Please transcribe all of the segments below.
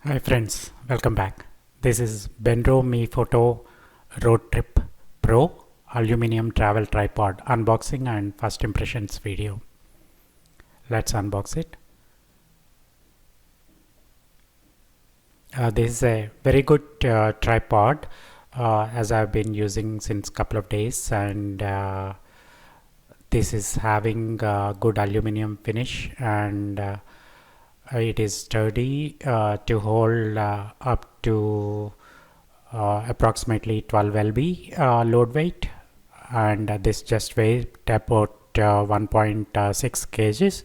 Hi friends, welcome back. This is Benro MeFoto RoadTrip Pro Aluminium Travel Tripod unboxing and first impressions video. Let's unbox it. This is a very good tripod as I've been using since couple of days, and this is having good aluminium finish, and it is sturdy to hold up to approximately 12 lb load weight, and this just weighs about 1.6 kgs.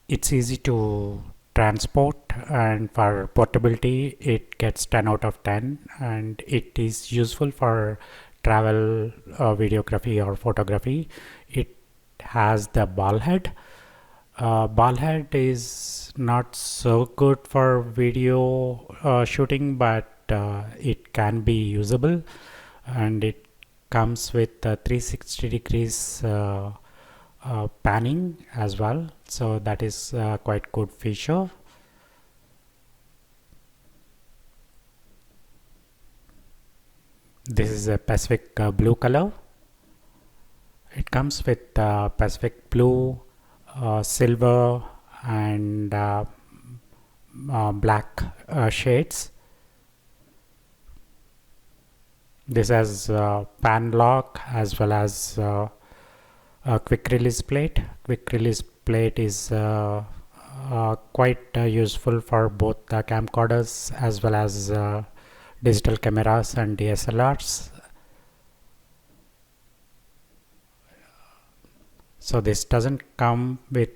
It's easy to transport, and for portability it gets 10 out of 10, and it is useful for travel videography or photography. It has the ball head. Ball head is not so good for video shooting, but it can be usable, and it comes with 360 degrees panning as well, so that is quite good feature. This is a Pacific blue color. It comes with Pacific blue, silver and black shades. This has pan lock as well as a quick release plate. Quick release plate is quite useful for both the camcorders as well as digital cameras and DSLRs. So this doesn't come with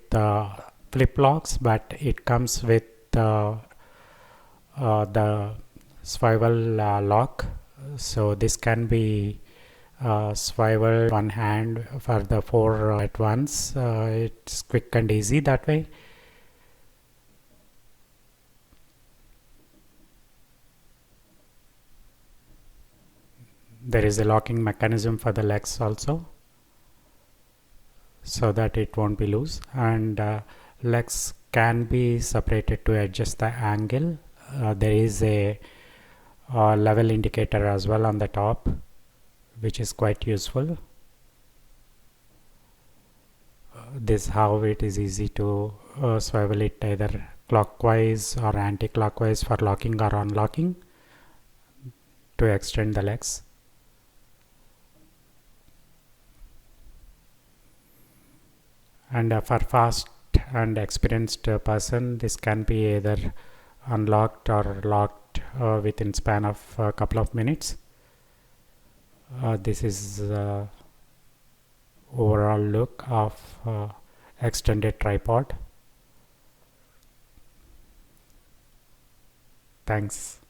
flip locks, but it comes with the swivel lock. So this can be swivel one hand for the four at once. It's quick and easy that way. There is a locking mechanism for the legs also, so that it won't be loose, and legs can be separated to adjust the angle. There is a level indicator as well on the top, which is quite useful. This how it is easy to swivel it either clockwise or anti-clockwise for locking or unlocking to extend the legs. And for fast and experienced person, this can be either unlocked or locked within span of a couple of minutes. This is overall look of extended tripod. Thanks.